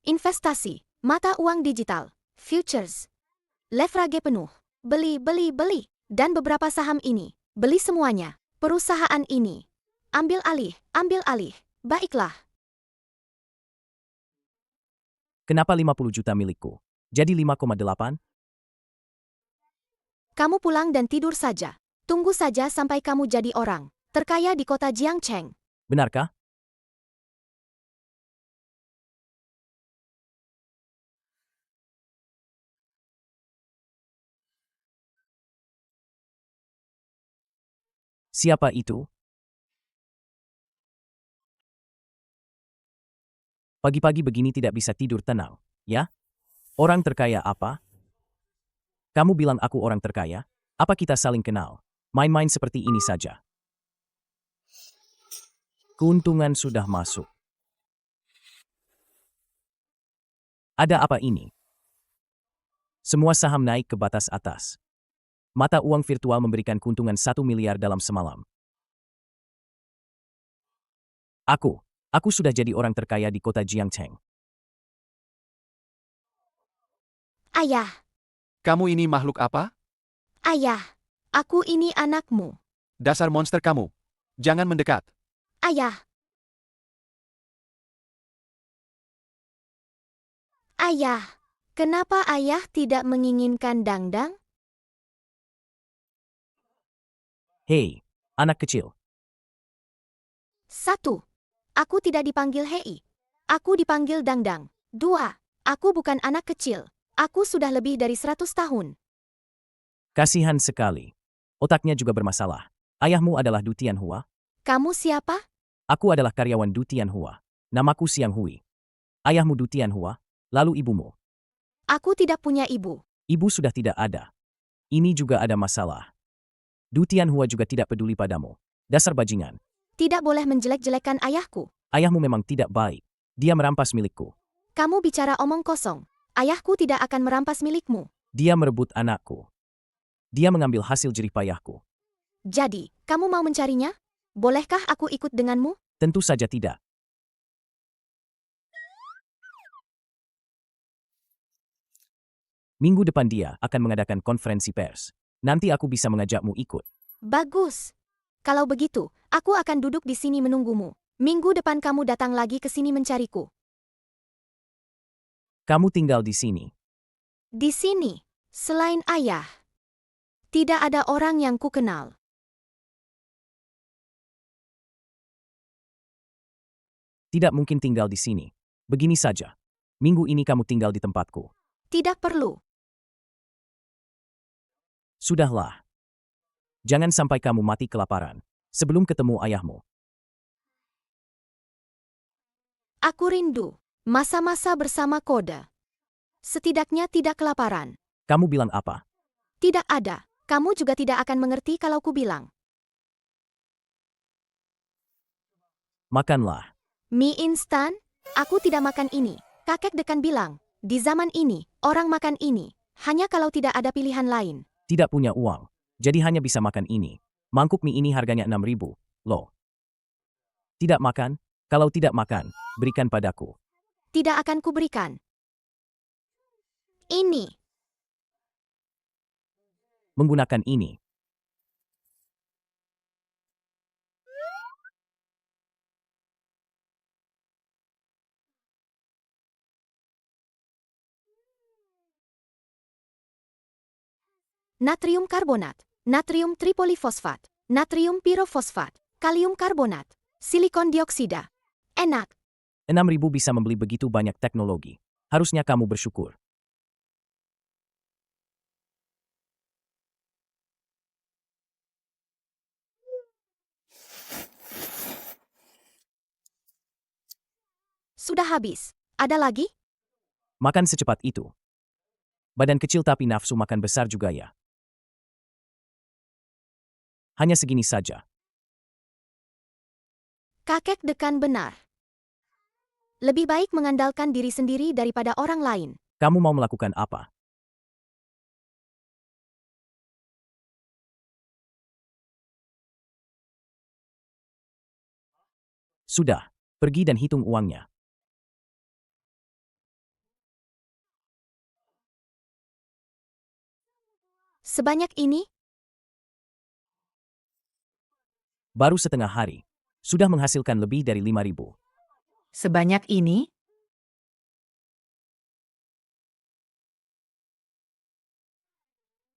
investasi, mata uang digital, futures, leverage penuh, beli, dan beberapa saham ini, beli semuanya, perusahaan ini. Ambil alih, baiklah. Kenapa 50 juta milikku? Jadi 5,8? Kamu pulang dan tidur saja. Tunggu saja sampai kamu jadi orang terkaya di kota Jiangcheng. Benarkah? Siapa itu? Pagi-pagi begini tidak bisa tidur tenang, ya? Orang terkaya apa? Kamu bilang aku orang terkaya? Apa kita saling kenal? Main-main seperti ini saja. Keuntungan sudah masuk. Ada apa ini? Semua saham naik ke batas atas. Mata uang virtual memberikan keuntungan 1 miliar dalam semalam. Aku sudah jadi orang terkaya di kota Jiangcheng. Ayah, Kamu ini makhluk apa? ayah, aku ini anakmu. Dasar monster kamu. Jangan mendekat. Ayah, ayah, kenapa ayah tidak menginginkan Dangdang? Hei, anak kecil. 1. Aku tidak dipanggil Hei. Aku dipanggil Dangdang. 2. Aku bukan anak kecil. Aku sudah lebih dari 100 tahun. Kasihan sekali. Otaknya juga bermasalah. Ayahmu adalah Du Tianhua? Kamu siapa? Aku adalah karyawan Du Tianhua. Namaku Xiang Hui. Ayahmu Du Tianhua, lalu ibumu. Aku tidak punya ibu. Ibu sudah tidak ada. Ini juga ada masalah. Du Tianhua juga tidak peduli padamu. Dasar bajingan. Tidak boleh menjelek-jelekan ayahku. Ayahmu memang tidak baik. Dia merampas milikku. Kamu bicara omong kosong. Ayahku tidak akan merampas milikmu. Dia merebut anakku. Dia mengambil hasil jerih payahku. Jadi, kamu mau mencarinya? Bolehkah aku ikut denganmu? Tentu saja tidak. Minggu depan dia akan mengadakan konferensi pers. Nanti aku bisa mengajakmu ikut. Bagus. Kalau begitu, aku akan duduk di sini menunggumu. Minggu depan kamu datang lagi ke sini mencariku. Kamu tinggal di sini. Di sini, selain ayah, tidak ada orang yang kukenal. Tidak mungkin tinggal di sini. Begini saja. Minggu ini kamu tinggal di tempatku. Tidak perlu. Sudahlah. Jangan sampai kamu mati kelaparan sebelum ketemu ayahmu. Aku rindu masa-masa bersama Koda. Setidaknya tidak kelaparan. Kamu bilang apa? Tidak ada. Kamu juga tidak akan mengerti kalau ku bilang. Makanlah. Mie instan? Aku tidak makan ini. Kakek dekan bilang, di zaman ini, orang makan ini. Hanya kalau tidak ada pilihan lain. Tidak punya uang. Jadi hanya bisa makan ini. Mangkuk mie ini harganya 6.000. Loh. Tidak makan? Kalau tidak makan, berikan padaku. Tidak akan kuberikan. Ini. Menggunakan ini. Natrium karbonat, natrium tripolifosfat, natrium pirofosfat, kalium karbonat, silikon dioksida. Enak. 6.000 bisa membeli begitu banyak teknologi. Harusnya kamu bersyukur. Sudah habis. Ada lagi? Makan secepat itu. Badan kecil tapi nafsu makan besar juga ya. Hanya segini saja. Kakek dekan benar. Lebih baik mengandalkan diri sendiri daripada orang lain. Kamu mau melakukan apa? Sudah, pergi dan hitung uangnya. Sebanyak ini? Baru setengah hari. Sudah menghasilkan lebih dari 5.000. Sebanyak ini?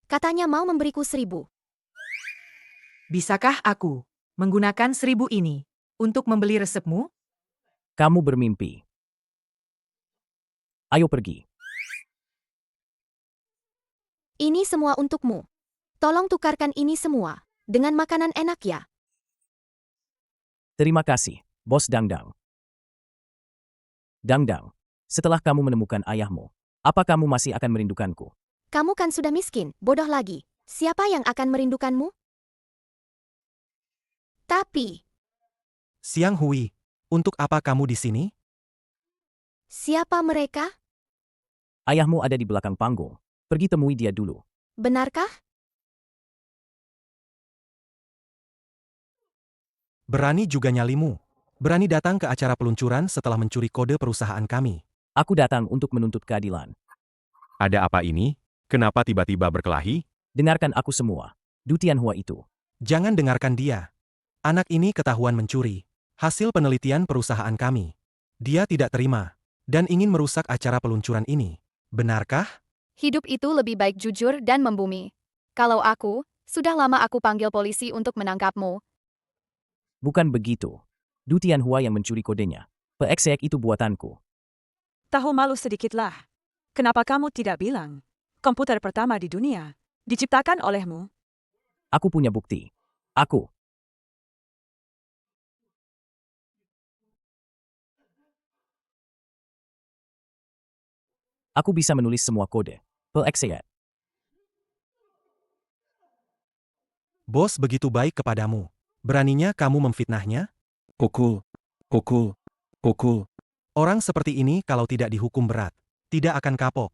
Katanya mau memberiku 1.000. Bisakah aku menggunakan 1.000 ini untuk membeli resepmu? Kamu bermimpi. Ayo pergi. Ini semua untukmu. Tolong tukarkan ini semua dengan makanan enak ya. Terima kasih, Bos Dangdang. Dangdang, setelah kamu menemukan ayahmu, apa kamu masih akan merindukanku? Kamu kan sudah miskin, bodoh lagi. Siapa yang akan merindukanmu? Tapi, Siang Hui, untuk apa kamu di sini? siapa mereka? Ayahmu ada di belakang panggung. Pergi temui dia dulu. Benarkah? Berani juga nyalimu. Berani datang ke acara peluncuran setelah mencuri kode perusahaan kami. Aku datang untuk menuntut keadilan. Ada apa ini? Kenapa tiba-tiba berkelahi? Dengarkan aku semua. Du Tianhua itu. Jangan dengarkan dia. Anak ini ketahuan mencuri. Hasil penelitian perusahaan kami. Dia tidak terima dan ingin merusak acara peluncuran ini. Benarkah? Hidup itu lebih baik jujur dan membumi. Kalau aku, sudah lama aku panggil polisi untuk menangkapmu. Bukan begitu. Du Tianhua yang mencuri kodenya. Peexek itu buatanku. Tahu malu sedikitlah. Kenapa kamu tidak bilang? Komputer pertama di dunia. Diciptakan olehmu. Aku punya bukti. Aku. Aku bisa menulis semua kode. Peexek. Bos begitu baik kepadamu. Beraninya kamu memfitnahnya? Kukul. Kukul. Kukul. Orang seperti ini kalau tidak dihukum berat, tidak akan kapok.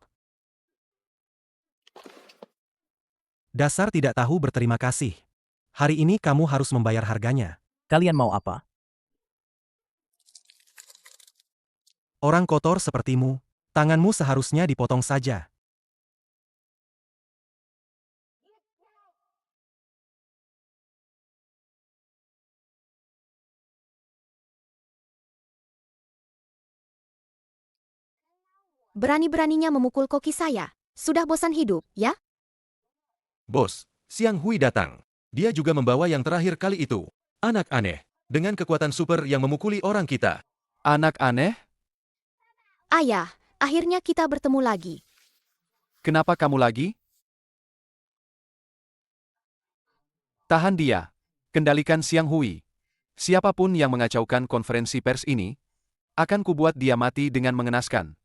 Dasar tidak tahu berterima kasih. Hari ini kamu harus membayar harganya. Kalian mau apa? Orang kotor sepertimu, tanganmu seharusnya dipotong saja. Berani-beraninya memukul koki saya. Sudah bosan hidup, ya? Bos, Siang Hui datang. Dia juga membawa yang terakhir kali itu. Anak aneh, dengan kekuatan super yang memukuli orang kita. Anak aneh? Ayah, akhirnya kita bertemu lagi. Kenapa kamu lagi? Tahan dia. Kendalikan Siang Hui. Siapapun yang mengacaukan konferensi pers ini, akan kubuat dia mati dengan mengenaskan.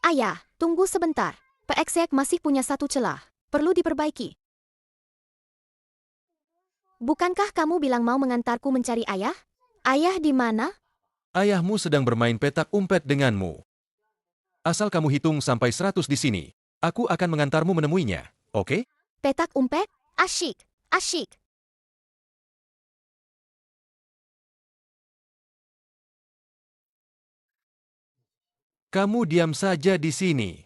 Ayah, tunggu sebentar. Peexek masih punya satu celah. Perlu diperbaiki. Bukankah kamu bilang mau mengantarku mencari ayah? Ayah di mana? Ayahmu sedang bermain petak umpet denganmu. Asal kamu hitung sampai 100 di sini, aku akan mengantarmu menemuinya, oke? Petak umpet? Asyik, asyik. Kamu diam saja di sini.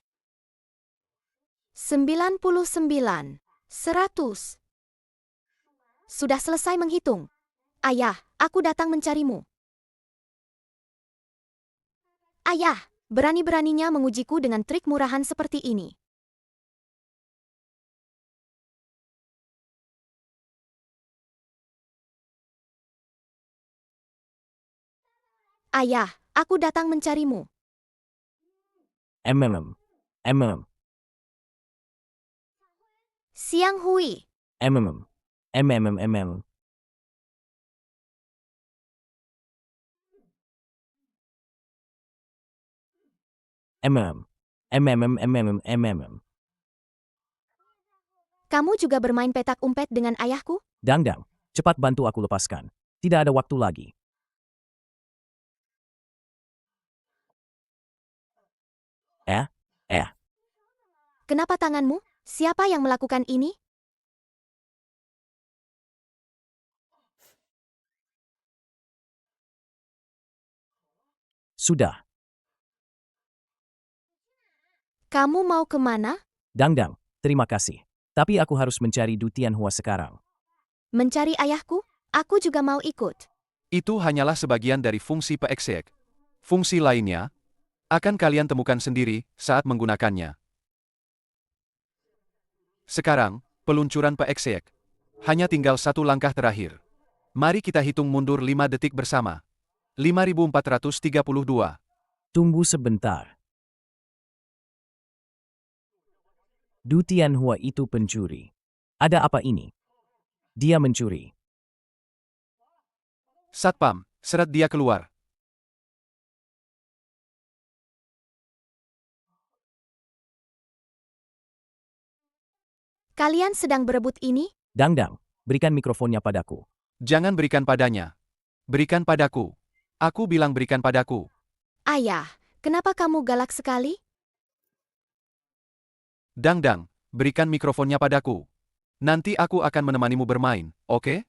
99, 100. Sudah selesai menghitung. Ayah, aku datang mencarimu. Ayah, berani-beraninya mengujiku dengan trik murahan seperti ini. Ayah, aku datang mencarimu. MMM. MMM. Siang Hui. MMM. MMM. MMM. MMM. Kamu juga bermain petak umpet dengan ayahku? Dangdang, cepat bantu aku lepaskan. Tidak ada waktu lagi. Kenapa tanganmu? Siapa yang melakukan ini? Sudah. Kamu mau kemana? Dangdang, terima kasih. Tapi aku harus mencari Du Tianhua sekarang. Mencari ayahku? Aku juga mau ikut. Itu hanyalah sebagian dari fungsi Peexek. Fungsi lainnya akan kalian temukan sendiri saat menggunakannya. Sekarang, peluncuran Peexek. Hanya tinggal satu langkah terakhir. Mari kita hitung mundur 5 detik bersama. 5432. Tunggu sebentar. Du Tianhua itu pencuri. Ada apa ini? Dia mencuri. Satpam, seret dia keluar. Kalian sedang berebut ini? Dangdang, berikan mikrofonnya padaku. Jangan berikan padanya. Berikan padaku. Aku bilang berikan padaku. Ayah, kenapa kamu galak sekali? Dangdang, berikan mikrofonnya padaku. Nanti aku akan menemanimu bermain, oke?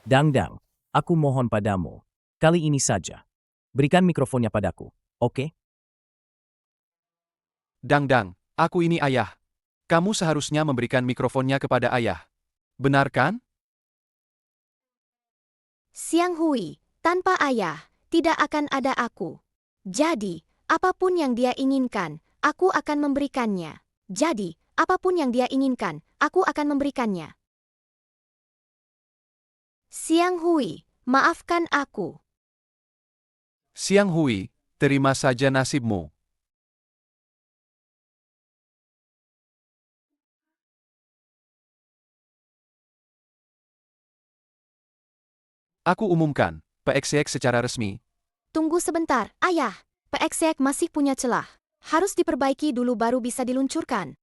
Dangdang, aku mohon padamu. Kali ini saja. Berikan mikrofonnya padaku, oke? Dangdang, aku ini ayah. Kamu seharusnya memberikan mikrofonnya kepada ayah. Benar kan? Siang Hui, tanpa ayah, tidak akan ada aku. Jadi, apapun yang dia inginkan, aku akan memberikannya. Jadi, apapun yang dia inginkan, aku akan memberikannya. Siang Hui, maafkan aku. Siang Hui, terima saja nasibmu. Aku umumkan, Peexek secara resmi. Tunggu sebentar, ayah. Peexek masih punya celah. Harus diperbaiki dulu baru bisa diluncurkan.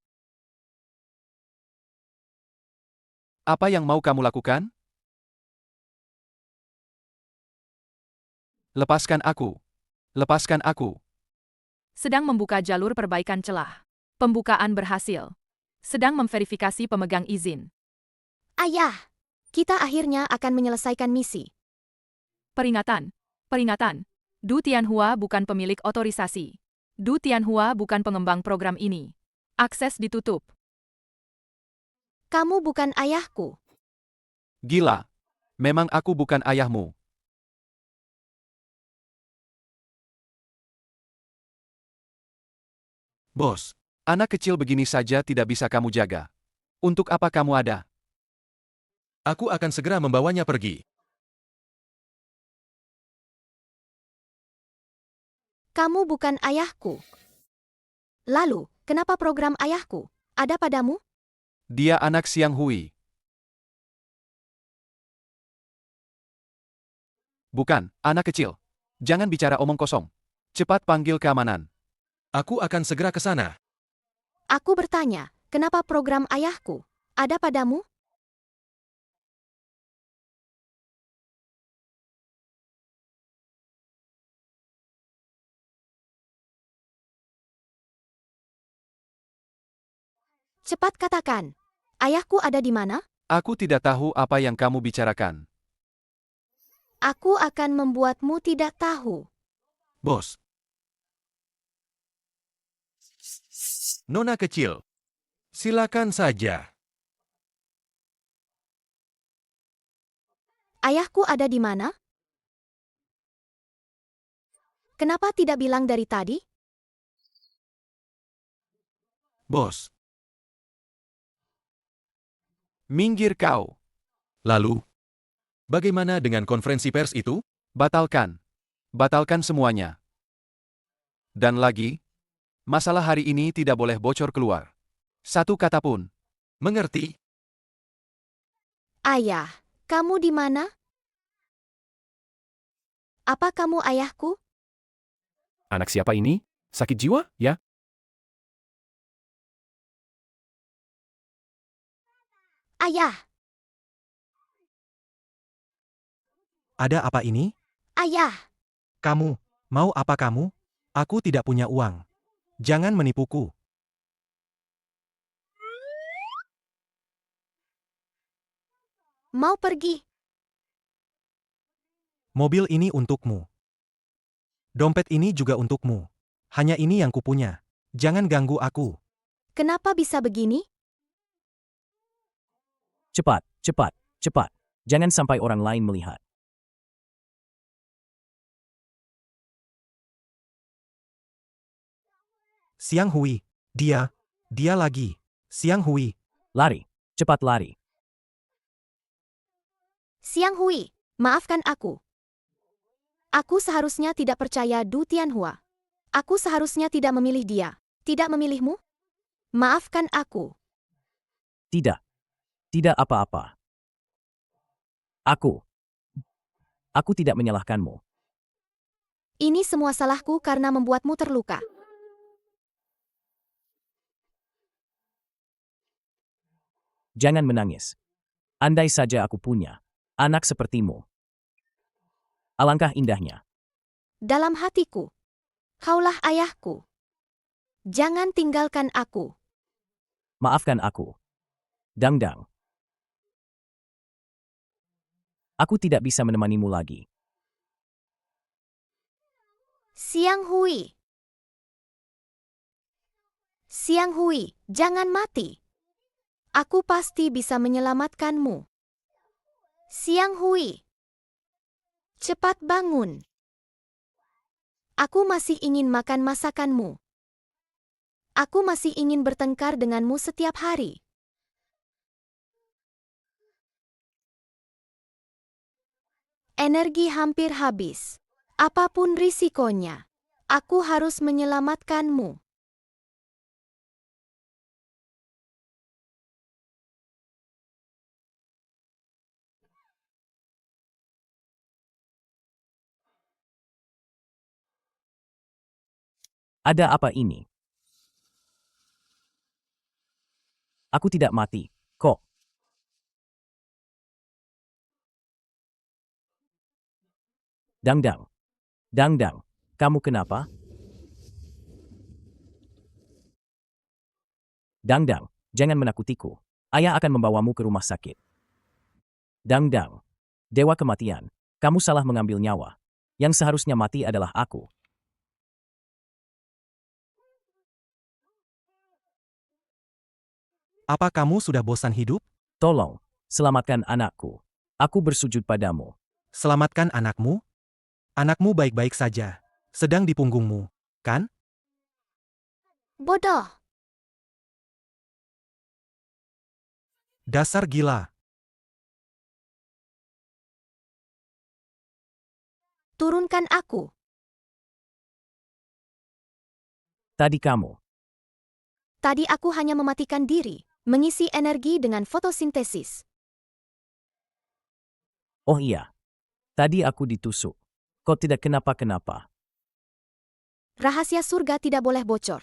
Apa yang mau kamu lakukan? Lepaskan aku. Lepaskan aku. Sedang membuka jalur perbaikan celah. Pembukaan berhasil. Sedang memverifikasi pemegang izin. Ayah, kita akhirnya akan menyelesaikan misi. Peringatan. Peringatan. Du Tianhua bukan pemilik otorisasi. Du Tianhua bukan pengembang program ini. Akses ditutup. Kamu bukan ayahku. Gila. Memang aku bukan ayahmu. Bos, anak kecil begini saja tidak bisa kamu jaga. Untuk apa kamu ada? Aku akan segera membawanya pergi. Kamu bukan ayahku. Lalu, kenapa program ayahku ada padamu? Dia anak Siang Hui. Bukan, anak kecil. Jangan bicara omong kosong. Cepat panggil keamanan. Aku akan segera ke sana. Aku bertanya, kenapa program ayahku ada padamu? Cepat katakan, ayahku ada di mana? Aku tidak tahu apa yang kamu bicarakan. Aku akan membuatmu tidak tahu. Bos. Nona kecil. Silakan saja. Ayahku ada di mana? Kenapa tidak bilang dari tadi? Bos. Minggir kau. Lalu, bagaimana dengan konferensi pers itu? Batalkan. Batalkan semuanya. Dan lagi, masalah hari ini tidak boleh bocor keluar. Satu kata pun. Mengerti? Ayah, kamu di mana? Apa kamu ayahku? Anak siapa ini? Sakit jiwa, ya? Ayah, Ada apa ini? ayah. Kamu, mau apa kamu? Aku tidak punya uang. Jangan menipuku. Mau pergi? Mobil ini untukmu. Dompet ini juga untukmu. Hanya ini yang kupunya. Jangan ganggu aku. Kenapa bisa begini? Cepat, cepat, cepat. Jangan sampai orang lain melihat. Siang Hui. Dia lagi. Siang Hui. Lari, cepat lari. Siang Hui, maafkan aku. Aku seharusnya tidak percaya Du Tianhua. Aku seharusnya tidak memilih dia. Tidak memilihmu? Maafkan aku. Tidak. Tidak apa-apa. Aku tidak menyalahkanmu. Ini semua salahku karena membuatmu terluka. Jangan menangis. Andai saja aku punya anak sepertimu. Alangkah indahnya. Dalam hatiku, kaulah ayahku. Jangan tinggalkan aku. Maafkan aku. Dangdang. Aku tidak bisa menemanimu lagi. Siang Hui. Siang Hui, jangan mati. Aku pasti bisa menyelamatkanmu. Siang Hui. Cepat bangun. Aku masih ingin makan masakanmu. Aku masih ingin bertengkar denganmu setiap hari. Energi hampir habis. Apapun risikonya, aku harus menyelamatkanmu. Ada apa ini? Aku tidak mati, kok. Dangdang. Dangdang, kamu kenapa? Dangdang, jangan menakutiku. Ayah akan membawamu ke rumah sakit. Dangdang, dewa kematian, kamu salah mengambil nyawa. Yang seharusnya mati adalah aku. Apa kamu sudah bosan hidup? Tolong, selamatkan anakku. Aku bersujud padamu. Selamatkan anakmu? Anakmu baik-baik saja. Sedang di punggungmu, kan? Bodoh. Dasar gila. Turunkan aku. Tadi kamu. Tadi aku hanya mematikan diri, mengisi energi dengan fotosintesis. Oh iya. Tadi aku ditusuk. Kau tidak kenapa-kenapa. Rahasia surga tidak boleh bocor.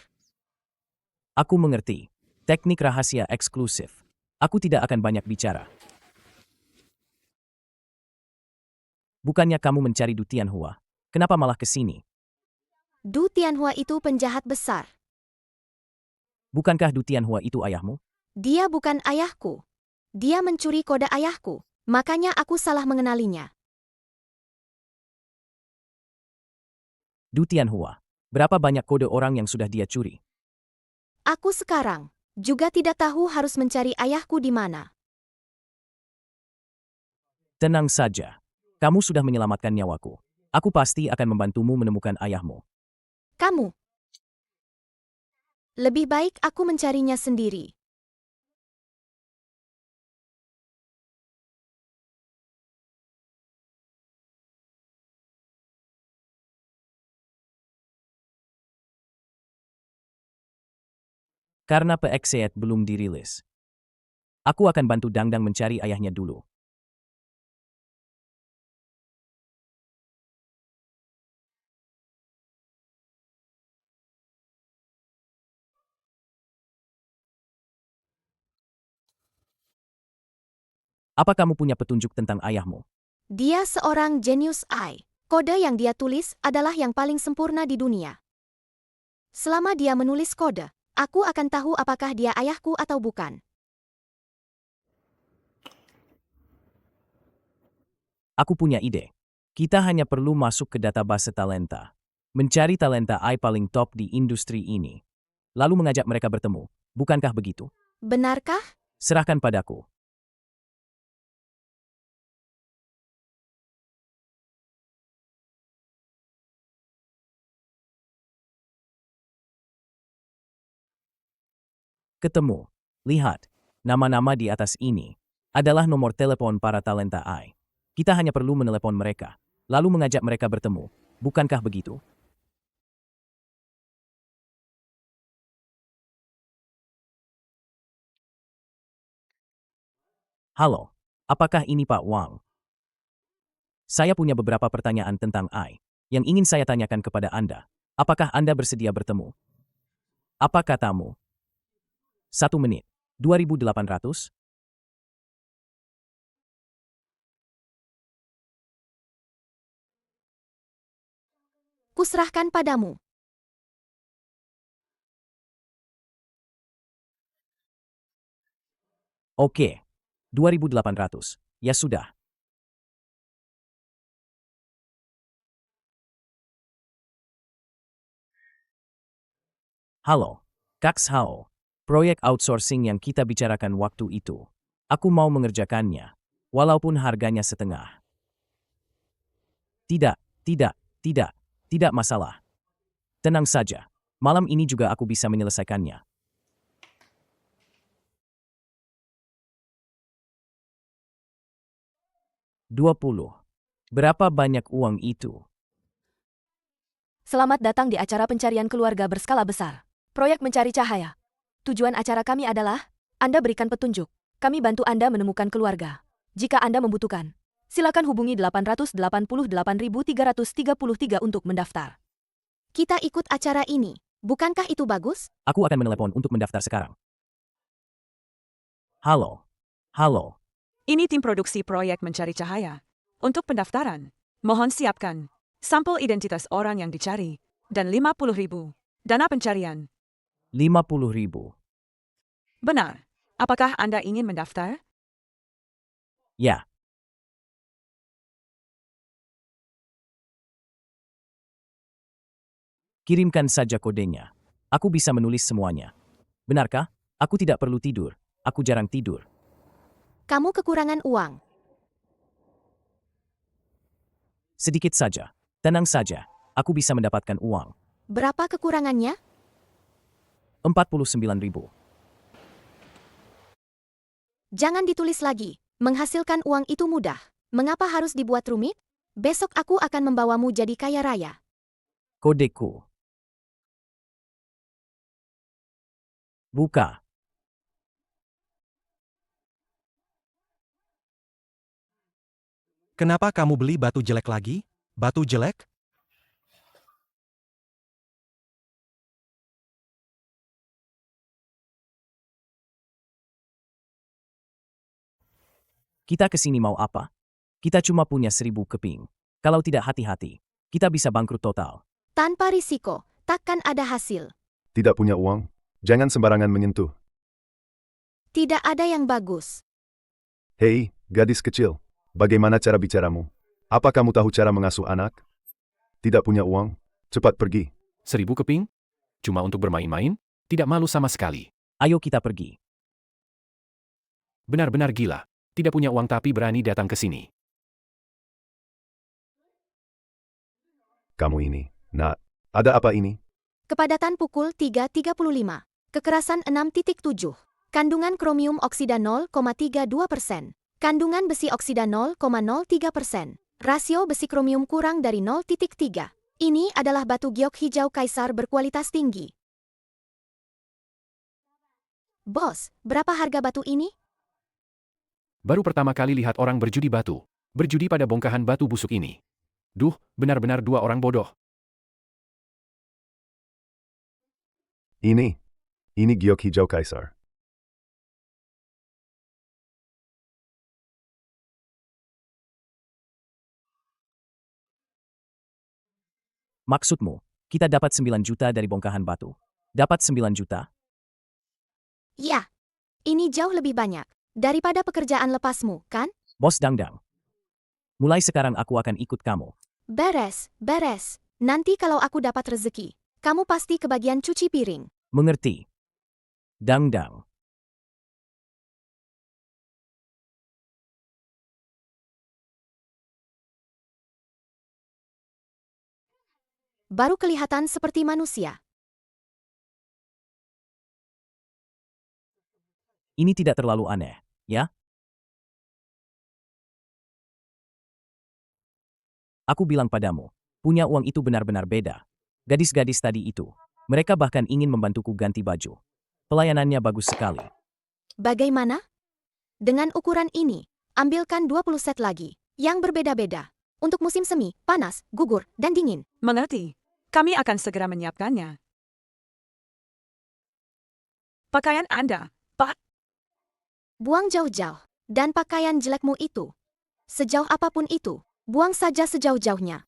Aku mengerti. Teknik rahasia eksklusif. Aku tidak akan banyak bicara. Bukannya kamu mencari Du Tianhua. Kenapa malah ke sini? Du Tianhua itu penjahat besar. Bukankah Du Tianhua itu ayahmu? Dia bukan ayahku. Dia mencuri kode ayahku. Makanya aku salah mengenalinya. Du Tianhua. Berapa banyak kode orang yang sudah dia curi? Aku sekarang juga tidak tahu harus mencari ayahku di mana. Tenang saja. Kamu sudah menyelamatkan nyawaku. Aku pasti akan membantumu menemukan ayahmu. Kamu. Lebih baik aku mencarinya sendiri. Karena PXZ belum dirilis. Aku akan bantu Dangdang mencari ayahnya dulu. Apa kamu punya petunjuk tentang ayahmu? Dia seorang jenius AI. Kode yang dia tulis adalah yang paling sempurna di dunia. Selama dia menulis kode, aku akan tahu apakah dia ayahku atau bukan. Aku punya ide. Kita hanya perlu masuk ke database talenta. Mencari talenta AI paling top di industri ini. Lalu mengajak mereka bertemu. Bukankah begitu? Benarkah? Serahkan padaku. ketemu. Lihat, nama-nama di atas ini adalah nomor telepon para talenta AI. Kita hanya perlu menelepon mereka, lalu mengajak mereka bertemu. Bukankah begitu? Halo, apakah ini Pak Wang? Saya punya beberapa pertanyaan tentang AI yang ingin saya tanyakan kepada Anda. Apakah Anda bersedia bertemu? Apa katamu? 1 menit. 2.800? Kuserahkan padamu. Oke. 2.800. Ya sudah. Halo, Kak Hao. Proyek outsourcing yang kita bicarakan waktu itu. Aku mau mengerjakannya, walaupun harganya setengah. Tidak, tidak masalah. Tenang saja. Malam ini juga aku bisa menyelesaikannya. 20. Berapa banyak uang itu? Selamat datang di acara pencarian keluarga berskala besar. Proyek Mencari Cahaya. Tujuan acara kami adalah, Anda berikan petunjuk. Kami bantu Anda menemukan keluarga. Jika Anda membutuhkan, silakan hubungi 888.333 untuk mendaftar. Kita ikut acara ini. Bukankah itu bagus? Aku akan menelepon untuk mendaftar sekarang. Halo. Halo. Ini tim produksi proyek Mencari Cahaya. Untuk pendaftaran, mohon siapkan sampel identitas orang yang dicari dan 50.000 dana pencarian. 50.000. Benar. Apakah Anda ingin mendaftar? Ya. Kirimkan saja kodenya. Aku bisa menulis semuanya. Benarkah? Aku tidak perlu tidur. Aku jarang tidur. Kamu kekurangan uang. Sedikit saja. Tenang saja. Aku bisa mendapatkan uang. Berapa kekurangannya? 49.000. Jangan ditulis lagi. Menghasilkan uang itu mudah. Mengapa harus dibuat rumit? Besok aku akan membawamu jadi kaya raya. Kodeku. Buka. Kenapa kamu beli batu jelek lagi? Batu jelek? Kita kesini mau apa? Kita cuma punya 1.000 keping. Kalau tidak hati-hati, kita bisa bangkrut total. Tanpa risiko, takkan ada hasil. Tidak punya uang? Jangan sembarangan menyentuh. Tidak ada yang bagus. Hei, gadis kecil. Bagaimana cara bicaramu? Apa kamu tahu cara mengasuh anak? Tidak punya uang? Cepat pergi. 1.000 keping? Cuma untuk bermain-main? Tidak malu sama sekali. Ayo kita pergi. Benar-benar gila. Tidak punya uang tapi berani datang ke sini. Kamu ini, nak. Ada apa ini? Kepadatan pukul 3.35. Kekerasan 6.7. Kandungan kromium oksida 0,32%. Kandungan besi oksida 0,03%. Rasio besi kromium kurang dari 0,3. Ini adalah batu giok hijau kaisar berkualitas tinggi. Bos, berapa harga batu ini? Baru pertama kali lihat orang berjudi batu. Berjudi pada bongkahan batu busuk ini. Duh, benar-benar dua orang bodoh. Ini giok hijau kaisar. Maksudmu, kita dapat 9 juta dari bongkahan batu. Dapat 9 juta? Ya, ini jauh lebih banyak daripada pekerjaan lepasmu, kan? Bos Dangdang. Mulai sekarang aku akan ikut kamu. Beres, beres. Nanti kalau aku dapat rezeki, kamu pasti kebagian cuci piring. Mengerti. Dangdang. Baru kelihatan seperti manusia. Ini tidak terlalu aneh, ya? Aku bilang padamu, punya uang itu benar-benar beda. Gadis-gadis tadi itu, mereka bahkan ingin membantuku ganti baju. Pelayanannya bagus sekali. Bagaimana? Dengan ukuran ini, ambilkan 20 set lagi, yang berbeda-beda. Untuk musim semi, panas, gugur, dan dingin. Mengerti. Kami akan segera menyiapkannya. Pakaian Anda, Pak. Buang jauh-jauh. Dan pakaian jelekmu itu. Sejauh apapun itu, buang saja sejauh-jauhnya.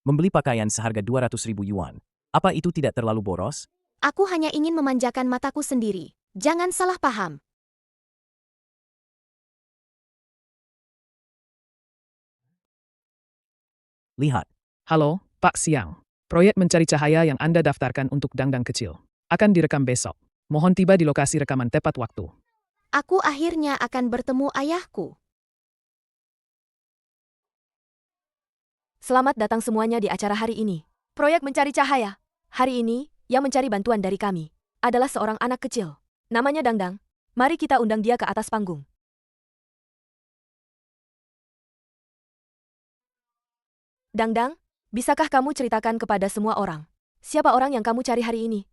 Membeli pakaian seharga 200.000 yuan. Apa itu tidak terlalu boros? Aku hanya ingin memanjakan mataku sendiri. Jangan salah paham. Lihat. Halo, Pak Siang. Proyek mencari cahaya yang Anda daftarkan untuk dangdang kecil akan direkam besok. Mohon tiba di lokasi rekaman tepat waktu. Aku akhirnya akan bertemu ayahku. Selamat datang semuanya di acara hari ini. Proyek mencari cahaya. Hari ini, yang mencari bantuan dari kami adalah seorang anak kecil. Namanya Dangdang. Mari kita undang dia ke atas panggung. Dangdang, bisakah kamu ceritakan kepada semua orang siapa orang yang kamu cari hari ini?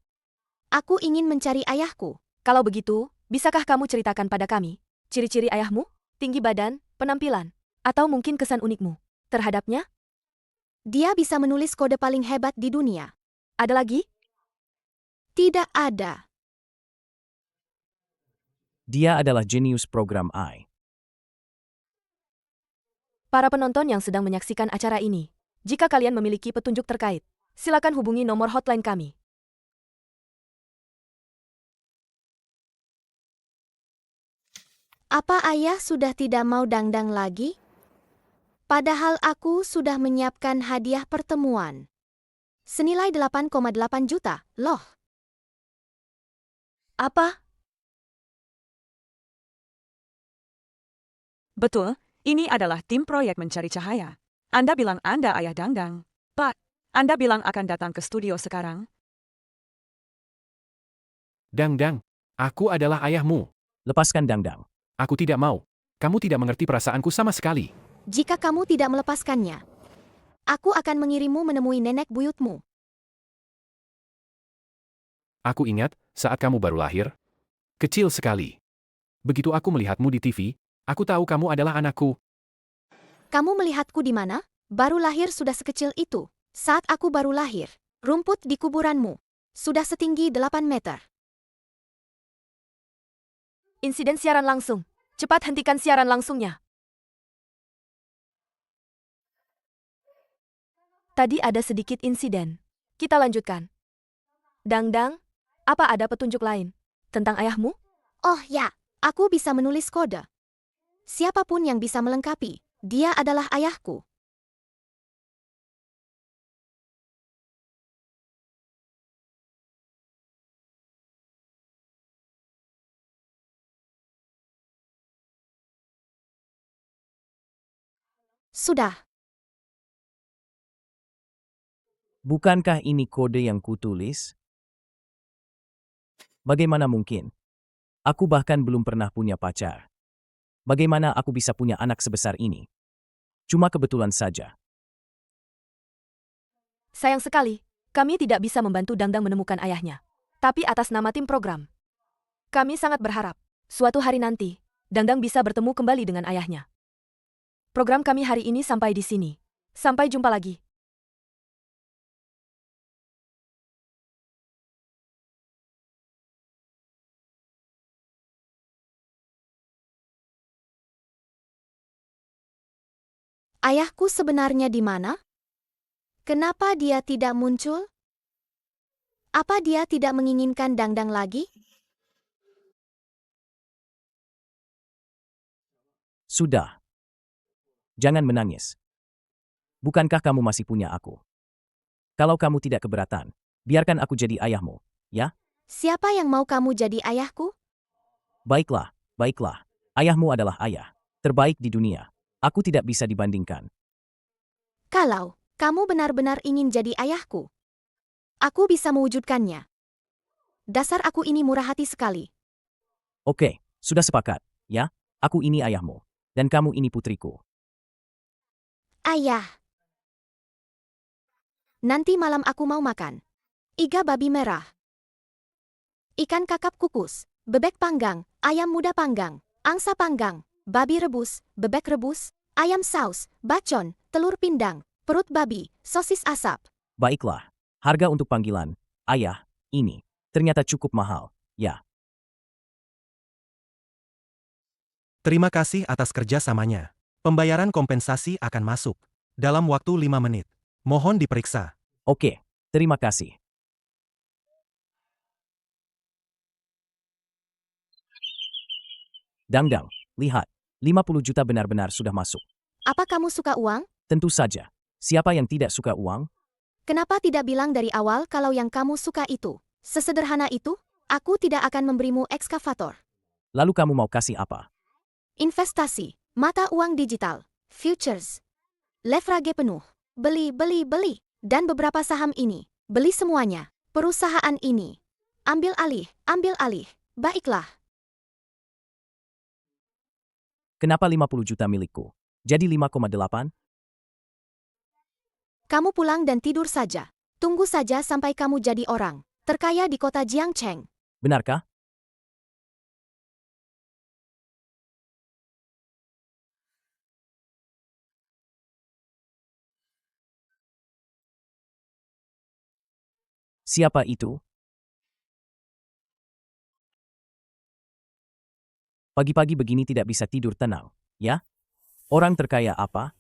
Aku ingin mencari ayahku. Kalau begitu, bisakah kamu ceritakan pada kami ciri-ciri ayahmu, tinggi badan, penampilan, atau mungkin kesan unikmu terhadapnya? Dia bisa menulis kode paling hebat di dunia. Ada lagi? Tidak ada. Dia adalah jenius program AI. Para penonton yang sedang menyaksikan acara ini, jika kalian memiliki petunjuk terkait, silakan hubungi nomor hotline kami. Apa ayah sudah tidak mau Dangdang lagi? Padahal aku sudah menyiapkan hadiah pertemuan. Senilai 8,8 juta, loh. Apa? Betul, ini adalah tim proyek mencari cahaya. Anda bilang Anda ayah Dangdang. Pak, Anda bilang akan datang ke studio sekarang? Dangdang, aku adalah ayahmu. Lepaskan Dangdang. Aku tidak mau. Kamu tidak mengerti perasaanku sama sekali. Jika kamu tidak melepaskannya, aku akan mengirimmu menemui nenek buyutmu. Aku ingat, saat kamu baru lahir. Kecil sekali. Begitu aku melihatmu di TV, aku tahu kamu adalah anakku. Kamu melihatku di mana? Baru lahir sudah sekecil itu. Saat aku baru lahir, rumput di kuburanmu sudah setinggi 8 meter. Insiden siaran langsung. Cepat hentikan siaran langsungnya. Tadi ada sedikit insiden. Kita lanjutkan. Dangdang, apa ada petunjuk lain tentang ayahmu? Oh ya, aku bisa menulis kode. Siapapun yang bisa melengkapi, dia adalah ayahku. Sudah. Bukankah ini kode yang kutulis? Bagaimana mungkin? Aku bahkan belum pernah punya pacar. Bagaimana aku bisa punya anak sebesar ini? Cuma kebetulan saja. Sayang sekali, kami tidak bisa membantu Dangdang menemukan ayahnya. Tapi atas nama tim program, kami sangat berharap, suatu hari nanti, Dangdang bisa bertemu kembali dengan ayahnya. Program kami hari ini sampai di sini. Sampai jumpa lagi. Ayahku sebenarnya di mana? Kenapa dia tidak muncul? Apa dia tidak menginginkan Dangdang lagi? Sudah. Jangan menangis. Bukankah kamu masih punya aku? Kalau kamu tidak keberatan, biarkan aku jadi ayahmu, ya? Siapa yang mau kamu jadi ayahku? Baiklah, baiklah. Ayahmu adalah ayah terbaik di dunia. Aku tidak bisa dibandingkan. Kalau kamu benar-benar ingin jadi ayahku, aku bisa mewujudkannya. Dasar aku ini murah hati sekali. Oke, sudah sepakat, ya? Aku ini ayahmu. Dan kamu ini putriku. Ayah. Nanti malam aku mau makan iga babi merah, ikan kakap kukus, bebek panggang, ayam muda panggang, angsa panggang, babi rebus, bebek rebus, ayam saus, bacon, telur pindang, perut babi, sosis asap. Baiklah, harga untuk panggilan, ayah, ini, ternyata cukup mahal, ya. Terima kasih atas kerjasamanya. Pembayaran kompensasi akan masuk dalam waktu 5 menit. Mohon diperiksa. Oke, terima kasih. Dangdang, lihat, 50 juta benar-benar sudah masuk. Apa kamu suka uang? Tentu saja. Siapa yang tidak suka uang? Kenapa tidak bilang dari awal kalau yang kamu suka itu? Sesederhana itu, aku tidak akan memberimu ekskavator. Lalu kamu mau kasih apa? Investasi, mata uang digital, futures, leverage penuh, beli, dan beberapa saham ini, beli semuanya, perusahaan ini. Ambil alih, baiklah. Kenapa 50 juta milikku? Jadi 5,8? Kamu pulang dan tidur saja. Tunggu saja sampai kamu jadi orang terkaya di kota Jiangcheng. Benarkah? Siapa itu? Pagi-pagi begini tidak bisa tidur tenang, ya? Orang terkaya apa?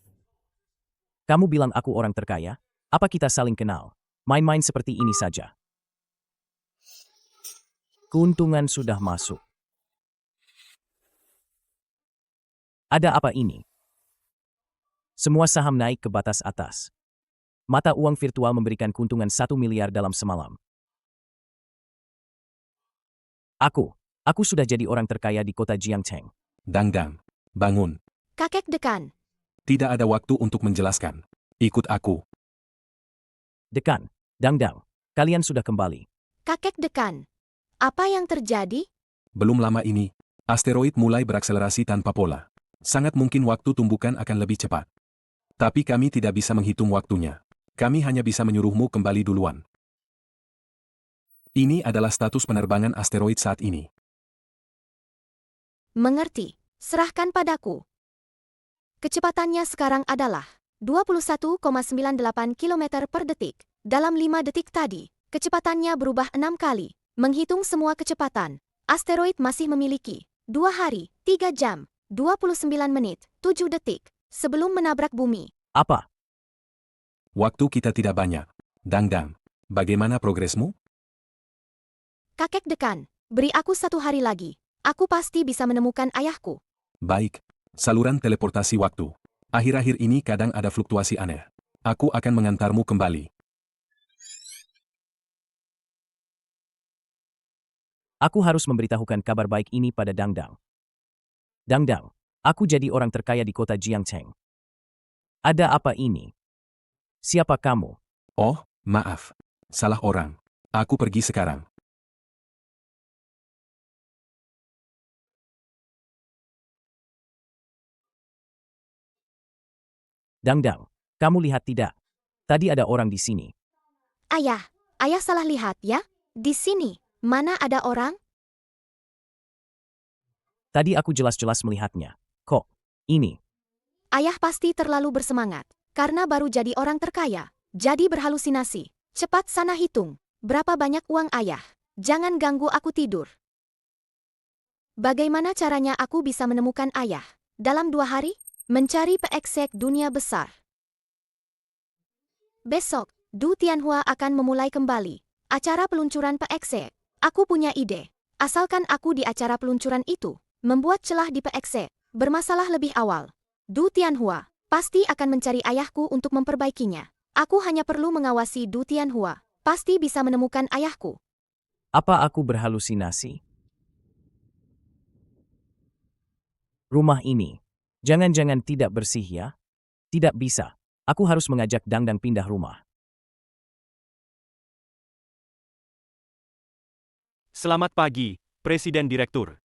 Kamu bilang aku orang terkaya? Apa kita saling kenal? Main-main seperti ini saja. Keuntungan sudah masuk. Ada apa ini? Semua saham naik ke batas atas. Mata uang virtual memberikan keuntungan 1 miliar dalam semalam. Aku sudah jadi orang terkaya di kota Jiangcheng. Dangdang, bangun. Kakek dekan. Tidak ada waktu untuk menjelaskan. Ikut aku. Dekan, Dangdang, kalian sudah kembali. Kakek dekan. Apa yang terjadi? Belum lama ini, asteroid mulai berakselerasi tanpa pola. Sangat mungkin waktu tumbukan akan lebih cepat. Tapi kami tidak bisa menghitung waktunya. Kami hanya bisa menyuruhmu kembali duluan. Ini adalah status penerbangan asteroid saat ini. Mengerti. Serahkan padaku. Kecepatannya sekarang adalah 21,98 km per detik. Dalam 5 detik tadi, kecepatannya berubah 6 kali. Menghitung semua kecepatan, asteroid masih memiliki 2 hari, 3 jam, 29 menit, 7 detik sebelum menabrak bumi. Apa? Waktu kita tidak banyak. Dangdang, bagaimana progresmu? Kakek dekan, beri aku 1 hari lagi. Aku pasti bisa menemukan ayahku. Baik, saluran teleportasi waktu. Akhir-akhir ini kadang ada fluktuasi aneh. Aku akan mengantarmu kembali. Aku harus memberitahukan kabar baik ini pada Dangdang. Dangdang, aku jadi orang terkaya di kota Jiangcheng. Ada apa ini? Siapa kamu? Oh, maaf. Salah orang. Aku pergi sekarang. Dangdang, kamu lihat tidak? Tadi ada orang di sini. Ayah salah lihat ya? Di sini, mana ada orang? Tadi aku jelas-jelas melihatnya. Kok, ini? Ayah pasti terlalu bersemangat, karena baru jadi orang terkaya. Jadi berhalusinasi. Cepat sana hitung. Berapa banyak uang ayah? Jangan ganggu aku tidur. Bagaimana caranya aku bisa menemukan ayah? Dalam 2 hari? Mencari peeksek dunia besar. Besok, Du Tianhua akan memulai kembali acara peluncuran peeksek. Aku punya ide. Asalkan aku di acara peluncuran itu, membuat celah di peeksek, bermasalah lebih awal. Du Tianhua pasti akan mencari ayahku untuk memperbaikinya. Aku hanya perlu mengawasi Du Tianhua. Pasti bisa menemukan ayahku. Apa aku berhalusinasi? Rumah ini, jangan-jangan tidak bersih ya? Tidak bisa. Aku harus mengajak Dangdang pindah rumah. Selamat pagi, Presiden Direktur.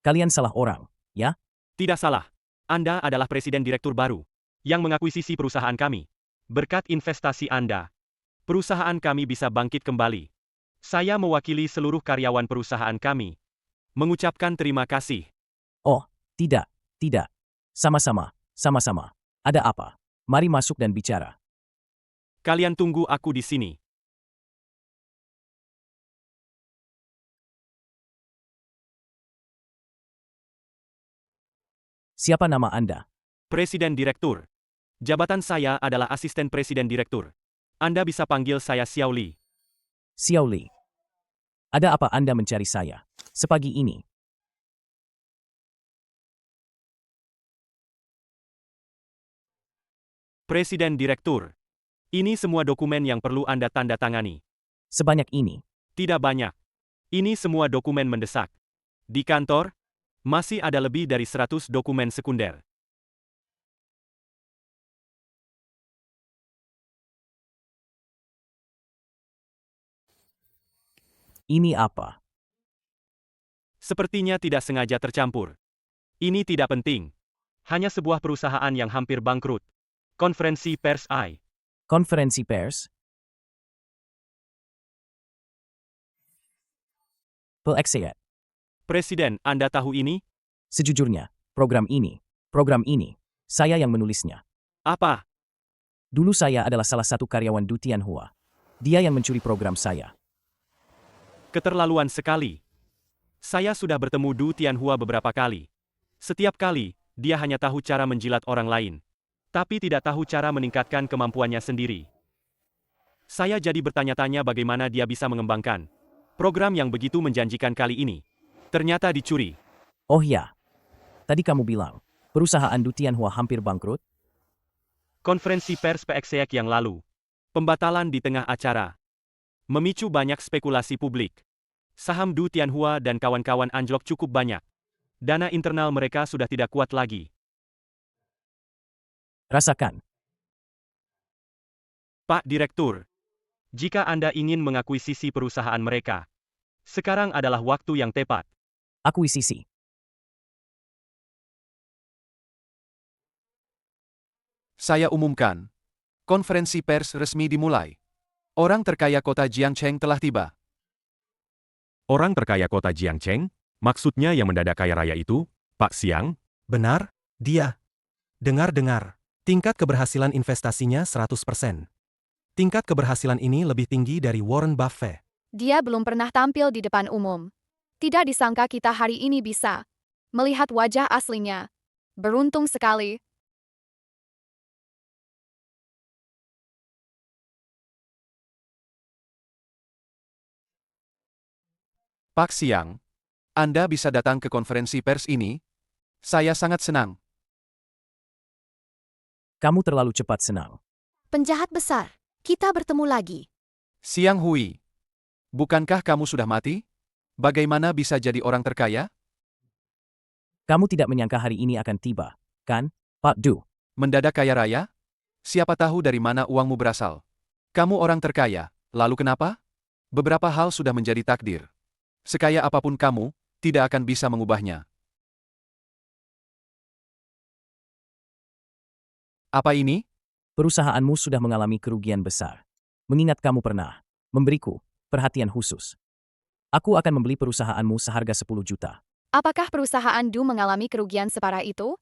Kalian salah orang, ya? Tidak salah. Anda adalah presiden direktur baru yang mengakuisisi perusahaan kami. Berkat investasi Anda, perusahaan kami bisa bangkit kembali. Saya mewakili seluruh karyawan perusahaan kami mengucapkan terima kasih. Oh, tidak. Sama-sama. Ada apa? Mari masuk dan bicara. Kalian tunggu aku di sini. Siapa nama Anda? Presiden Direktur. Jabatan saya adalah asisten presiden direktur. Anda bisa panggil saya Xiao Li. Xiao Li. Ada apa Anda mencari saya sepagi ini? Presiden Direktur. Ini semua dokumen yang perlu Anda tanda tangani. Sebanyak ini? Tidak banyak. Ini semua dokumen mendesak. Di kantor, masih ada lebih dari 100 dokumen sekunder. Ini apa? Sepertinya tidak sengaja tercampur. Ini tidak penting. Hanya sebuah perusahaan yang hampir bangkrut. Konferensi pers I. Konferensi pers? Pelekseat. Presiden, Anda tahu ini? Sejujurnya, program ini, saya yang menulisnya. Apa? Dulu saya adalah salah satu karyawan Du Tianhua. Dia yang mencuri program saya. Keterlaluan sekali. Saya sudah bertemu Du Tianhua beberapa kali. Setiap kali, dia hanya tahu cara menjilat orang lain, tapi tidak tahu cara meningkatkan kemampuannya sendiri. Saya jadi bertanya-tanya bagaimana dia bisa mengembangkan program yang begitu menjanjikan kali ini. Ternyata dicuri. Oh ya. Tadi kamu bilang, perusahaan Du Tianhua hampir bangkrut? Konferensi pers PXEAC yang lalu. Pembatalan di tengah acara. Memicu banyak spekulasi publik. Saham Du Tianhua dan kawan-kawan anjlok cukup banyak. Dana internal mereka sudah tidak kuat lagi. Rasakan. Pak Direktur, jika Anda ingin mengakuisisi perusahaan mereka, sekarang adalah waktu yang tepat. Akuisisi. Saya umumkan. Konferensi pers resmi dimulai. Orang terkaya kota Jiangcheng telah tiba. Orang terkaya kota Jiangcheng? Maksudnya yang mendadak kaya raya itu, Pak Xiang? Benar, dia. Dengar-dengar. Tingkat keberhasilan investasinya 100%. Tingkat keberhasilan ini lebih tinggi dari Warren Buffett. Dia belum pernah tampil di depan umum. Tidak disangka kita hari ini bisa melihat wajah aslinya. Beruntung sekali. Pak Xiang, Anda bisa datang ke konferensi pers ini? Saya sangat senang. Kamu terlalu cepat senang. Penjahat besar, kita bertemu lagi. Xiang Hui, bukankah kamu sudah mati? Bagaimana bisa jadi orang terkaya? Kamu tidak menyangka hari ini akan tiba, kan, Pak Du? Mendadak kaya raya? Siapa tahu dari mana uangmu berasal? Kamu orang terkaya, lalu kenapa? Beberapa hal sudah menjadi takdir. Sekaya apapun kamu, tidak akan bisa mengubahnya. Apa ini? Perusahaanmu sudah mengalami kerugian besar. Mengingat kamu pernah memberiku perhatian khusus. Aku akan membeli perusahaanmu seharga 10 juta. Apakah perusahaan Du mengalami kerugian separah itu?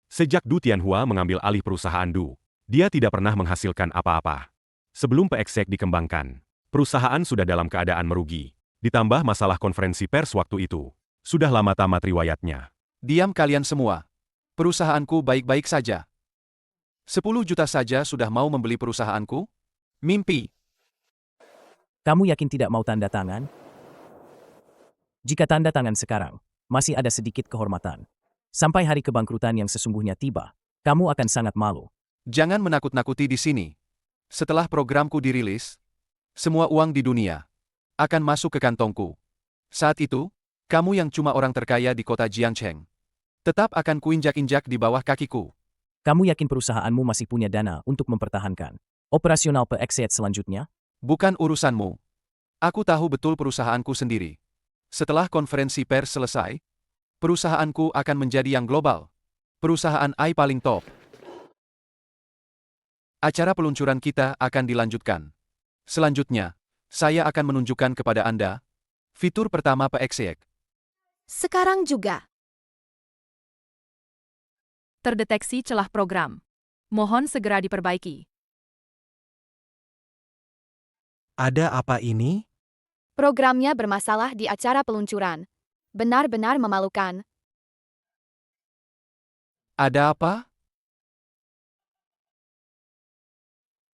Sejak Du Tianhua mengambil alih perusahaan Du, dia tidak pernah menghasilkan apa-apa. Sebelum PXEC dikembangkan, perusahaan sudah dalam keadaan merugi. Ditambah masalah konferensi pers waktu itu. Sudah lama tamat riwayatnya. Diam kalian semua. Perusahaanku baik-baik saja. 10 juta saja sudah mau membeli perusahaanku? Mimpi. Kamu yakin tidak mau tanda tangan? Jika tanda tangan sekarang, masih ada sedikit kehormatan. Sampai hari kebangkrutan yang sesungguhnya tiba, kamu akan sangat malu. Jangan menakut-nakuti di sini. Setelah programku dirilis, semua uang di dunia akan masuk ke kantongku. Saat itu, kamu yang cuma orang terkaya di kota Jiangcheng tetap akan kuinjak-injak di bawah kakiku. Kamu yakin perusahaanmu masih punya dana untuk mempertahankan operasional PXEAC selanjutnya? Bukan urusanmu. Aku tahu betul perusahaanku sendiri. Setelah konferensi pers selesai, Perusahaanku akan menjadi yang global. Perusahaan AI paling top. Acara peluncuran kita akan dilanjutkan. Selanjutnya, saya akan menunjukkan kepada Anda fitur pertama PXEC. Sekarang juga. Terdeteksi celah program. Mohon segera diperbaiki. Ada apa ini? Programnya bermasalah di acara peluncuran. Benar-benar memalukan. Ada apa?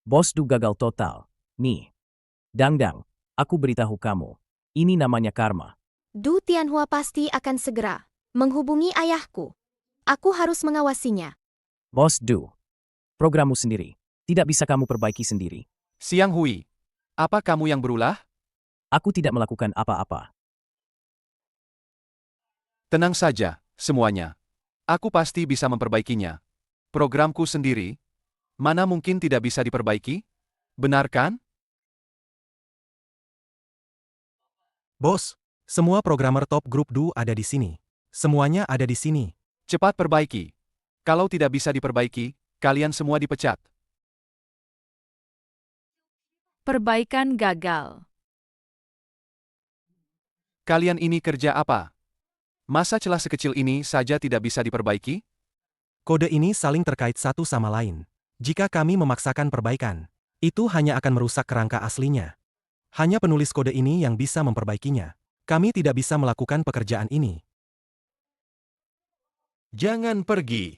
Bos Du gagal total. Nih. Dangdang, aku beritahu kamu. Ini namanya karma. Du Tianhua pasti akan segera menghubungi ayahku. Aku harus mengawasinya. Bos Du. Programmu sendiri. Tidak bisa kamu perbaiki sendiri. Xiang Hui, apa kamu yang berulah? Aku tidak melakukan apa-apa. Tenang saja, semuanya. Aku pasti bisa memperbaikinya. Programku sendiri, mana mungkin tidak bisa diperbaiki? Benar kan? Bos, semua programmer top grup Du ada di sini. Semuanya ada di sini. Cepat perbaiki. Kalau tidak bisa diperbaiki, kalian semua dipecat. Perbaikan gagal. Kalian ini kerja apa? Masa celah sekecil ini saja tidak bisa diperbaiki? Kode ini saling terkait satu sama lain. Jika kami memaksakan perbaikan, itu hanya akan merusak kerangka aslinya. Hanya penulis kode ini yang bisa memperbaikinya. Kami tidak bisa melakukan pekerjaan ini. Jangan pergi.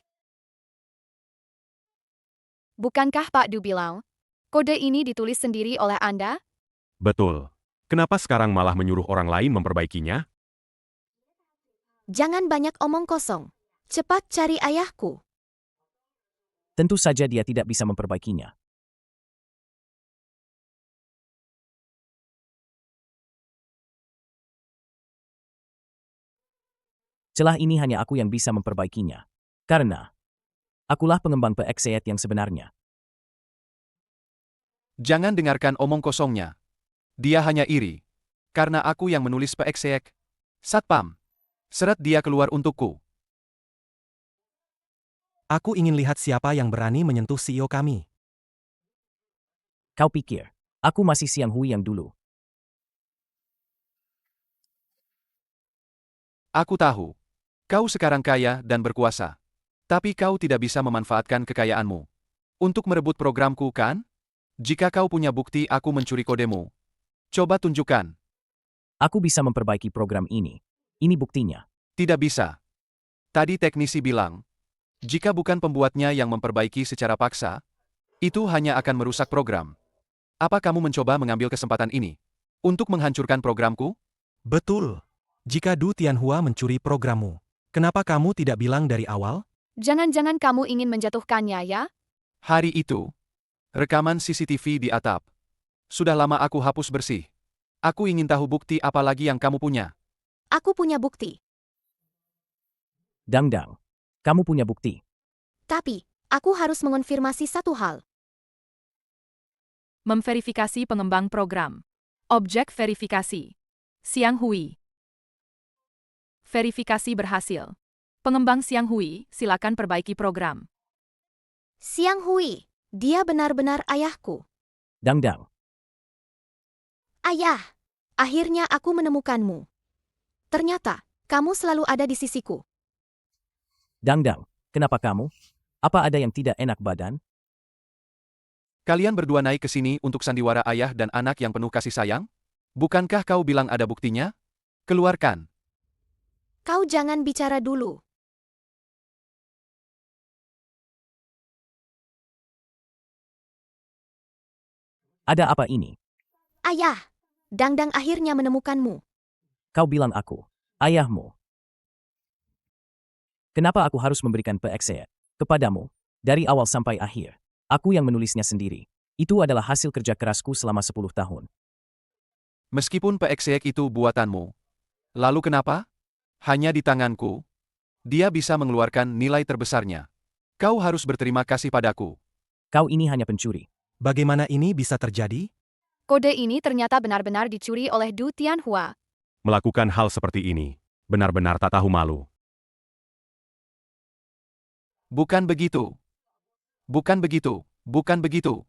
Bukankah Pak Du bilang, kode ini ditulis sendiri oleh Anda? Betul. Kenapa sekarang malah menyuruh orang lain memperbaikinya? Jangan banyak omong kosong. Cepat cari ayahku. Tentu saja dia tidak bisa memperbaikinya. Celah ini hanya aku yang bisa memperbaikinya. Karena akulah pengembang PXEC yang sebenarnya. Jangan dengarkan omong kosongnya. Dia hanya iri. Karena aku yang menulis PXEC. Satpam. Seret dia keluar untukku. Aku ingin lihat siapa yang berani menyentuh CEO kami. Kau pikir, aku masih Xiang Hui yang dulu. Aku tahu. Kau sekarang kaya dan berkuasa. Tapi kau tidak bisa memanfaatkan kekayaanmu untuk merebut programku, kan? Jika kau punya bukti aku mencuri kodemu, coba tunjukkan. Aku bisa memperbaiki program ini. Ini buktinya. Tidak bisa. Tadi teknisi bilang, jika bukan pembuatnya yang memperbaiki secara paksa, itu hanya akan merusak program. Apa kamu mencoba mengambil kesempatan ini untuk menghancurkan programku? Betul. Jika Du Tianhua mencuri programmu, kenapa kamu tidak bilang dari awal? Jangan-jangan kamu ingin menjatuhkannya, ya? Hari itu, rekaman CCTV di atap. Sudah lama aku hapus bersih. Aku ingin tahu bukti apa lagi yang kamu punya. Aku punya bukti. Dangdang, kamu punya bukti. Tapi, aku harus mengonfirmasi satu hal. Memverifikasi pengembang program. Objek verifikasi. Xiang Hui. Verifikasi berhasil. Pengembang Xiang Hui, silakan perbaiki program. Xiang Hui, dia benar-benar ayahku. Dangdang, Ayah, akhirnya aku menemukanmu. Ternyata, kamu selalu ada di sisiku. Dangdang, kenapa kamu? Apa ada yang tidak enak badan? Kalian berdua naik ke sini untuk sandiwara ayah dan anak yang penuh kasih sayang? Bukankah kau bilang ada buktinya? Keluarkan. Kau jangan bicara dulu. Ada apa ini? Ayah, Dangdang akhirnya menemukanmu. Kau bilang aku, ayahmu. Kenapa aku harus memberikan PXE kepadamu? Dari awal sampai akhir, aku yang menulisnya sendiri. Itu adalah hasil kerja kerasku selama 10 tahun. Meskipun PXEC itu buatanmu. Lalu kenapa? Hanya di tanganku. Dia bisa mengeluarkan nilai terbesarnya. Kau harus berterima kasih padaku. Kau ini hanya pencuri. Bagaimana ini bisa terjadi? Kode ini ternyata benar-benar dicuri oleh Du Tianhua. Melakukan hal seperti ini, benar-benar tak tahu malu. Bukan begitu. Bukan begitu. Bukan begitu.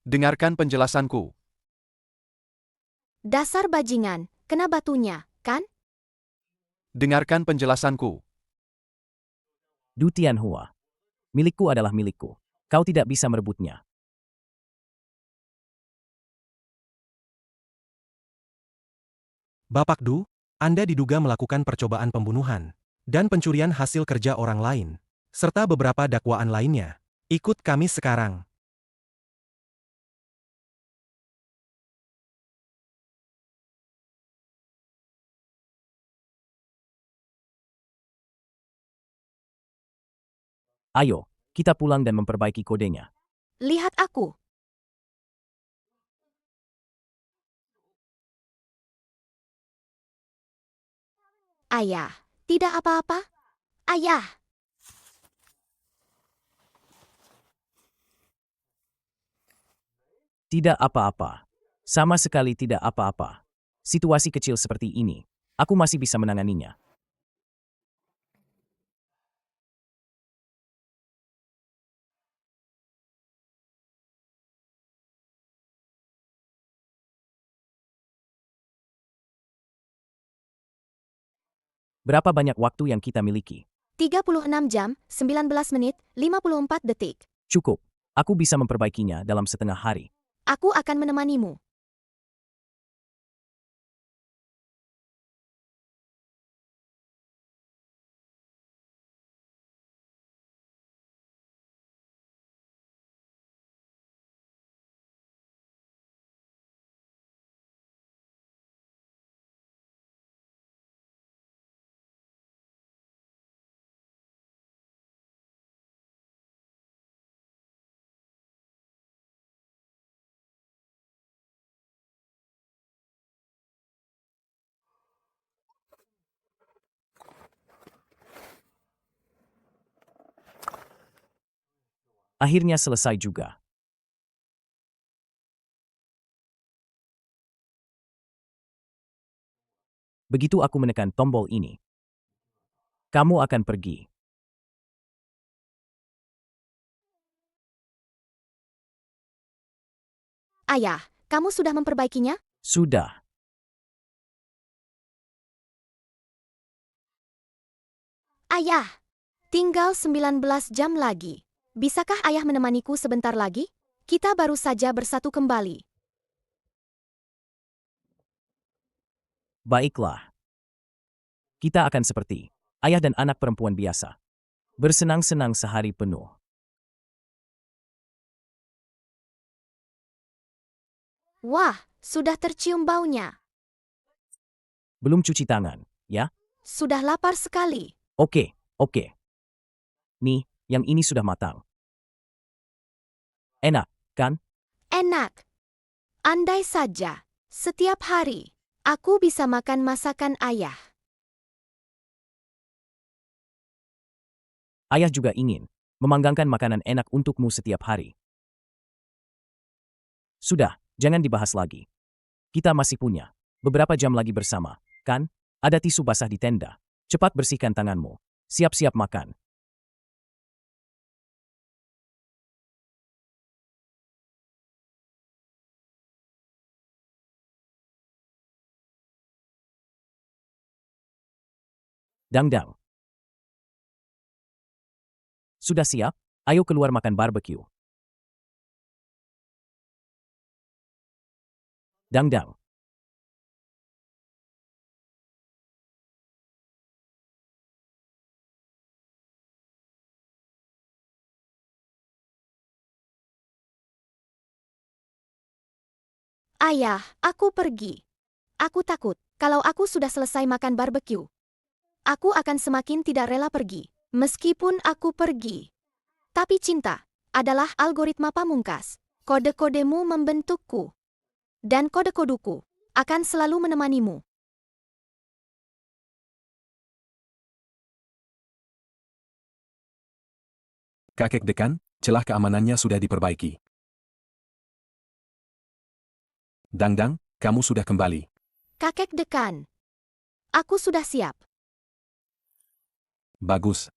Dengarkan penjelasanku. Dasar bajingan, kena batunya, kan? Dengarkan penjelasanku. Du Tianhua. Milikku adalah milikku. Kau tidak bisa merebutnya. Bapak Du, Anda diduga melakukan percobaan pembunuhan dan pencurian hasil kerja orang lain, serta beberapa dakwaan lainnya. Ikut kami sekarang. Ayo, kita pulang dan memperbaiki kodenya. Lihat aku. Ayah, tidak apa-apa? Ayah. Tidak apa-apa. Sama sekali tidak apa-apa. Situasi kecil seperti ini, aku masih bisa menanganinya. Berapa banyak waktu yang kita miliki? 36 jam, 19 menit, 54 detik. Cukup. Aku bisa memperbaikinya dalam setengah hari. Aku akan menemanimu. Akhirnya selesai juga. Begitu aku menekan tombol ini, kamu akan pergi. Ayah, kamu sudah memperbaikinya? Sudah. Ayah, tinggal 19 jam lagi. Bisakah ayah menemaniku sebentar lagi? Kita baru saja bersatu kembali. Baiklah. Kita akan seperti ayah dan anak perempuan biasa. Bersenang-senang sehari penuh. Wah, sudah tercium baunya. Belum cuci tangan, ya? Sudah lapar sekali. Oke. Nih, yang ini sudah matang. Enak, kan? Enak. Andai saja, setiap hari, aku bisa makan masakan ayah. Ayah juga ingin memanggangkan makanan enak untukmu setiap hari. Sudah, jangan dibahas lagi. Kita masih punya beberapa jam lagi bersama, kan? Ada tisu basah di tenda. Cepat bersihkan tanganmu. Siap-siap makan. Dangdang. Sudah siap? Ayo keluar makan barbecue. Dangdang. Ayah, aku pergi. Aku takut, kalau aku sudah selesai makan barbecue, aku akan semakin tidak rela pergi. Meskipun aku pergi. Tapi cinta adalah algoritma pamungkas. Kode-kodemu membentukku. Dan kode-kodeku akan selalu menemanimu. Kakek dekan, celah keamanannya sudah diperbaiki. Dangdang, kamu sudah kembali. Kakek dekan, aku sudah siap. Bagus.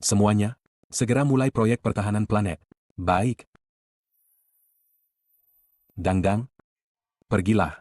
Semuanya, Segera mulai proyek pertahanan planet. Baik. Dangdang, pergilah.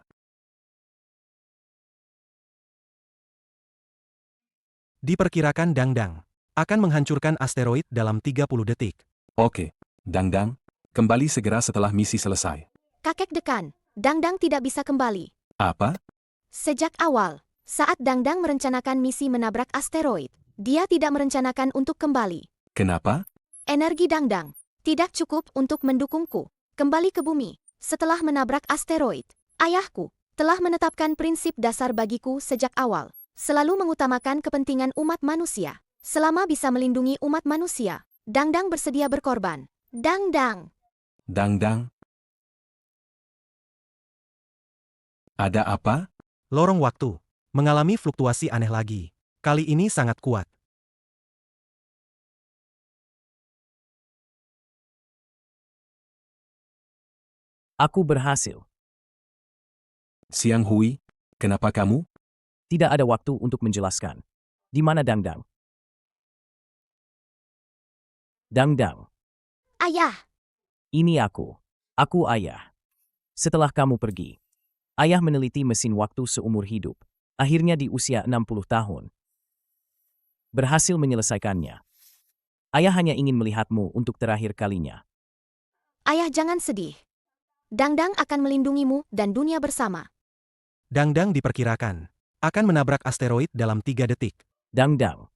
Diperkirakan Dangdang akan menghancurkan asteroid dalam 30 detik. Oke, Dangdang, kembali segera setelah misi selesai. Kakek Dekan, Dangdang tidak bisa kembali. Apa? Sejak awal, saat Dangdang merencanakan misi menabrak asteroid, dia tidak merencanakan untuk kembali. Kenapa? Energi Dangdang tidak cukup untuk mendukungku kembali ke bumi setelah menabrak asteroid. Ayahku telah menetapkan prinsip dasar bagiku sejak awal, selalu mengutamakan kepentingan umat manusia. Selama bisa melindungi umat manusia, Dangdang bersedia berkorban. Dangdang. Dangdang. Ada apa? Lorong waktu mengalami fluktuasi aneh lagi. Kali ini sangat kuat. Aku berhasil. Siang Hui, kenapa kamu? Tidak ada waktu untuk menjelaskan. Di mana Dangdang? Dangdang, Ayah. ini aku. Aku ayah. Setelah kamu pergi, ayah meneliti mesin waktu seumur hidup. Akhirnya di usia 60 tahun. Berhasil menyelesaikannya. Ayah hanya ingin melihatmu untuk terakhir kalinya. Ayah jangan sedih. Dangdang akan melindungimu dan dunia bersama. Dangdang diperkirakan akan menabrak asteroid dalam 3 detik. Dangdang.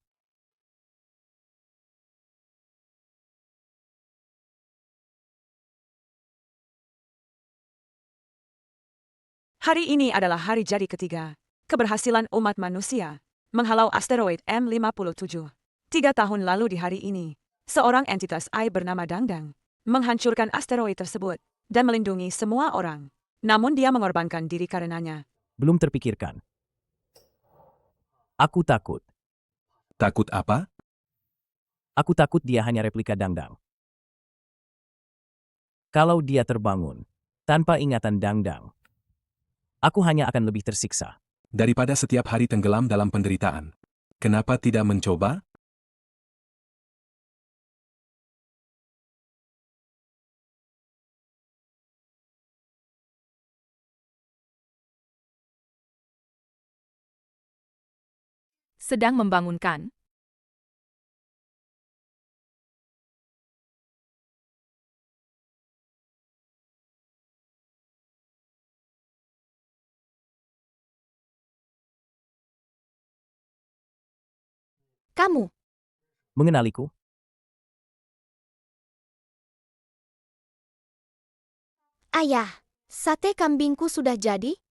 Hari ini adalah hari jadi ketiga. Keberhasilan umat manusia menghalau asteroid M57. 3 tahun lalu di hari ini, seorang entitas AI bernama Dangdang menghancurkan asteroid tersebut dan melindungi semua orang. Namun dia mengorbankan diri karenanya. Belum terpikirkan. Aku takut. Takut apa? Aku takut dia hanya replika Dangdang. Kalau dia terbangun tanpa ingatan Dangdang, aku hanya akan lebih tersiksa. Daripada setiap hari tenggelam dalam penderitaan. Kenapa tidak mencoba? Sedang membangunkan. Kamu. Mengenaliku? Ayah, sate kambingku sudah jadi?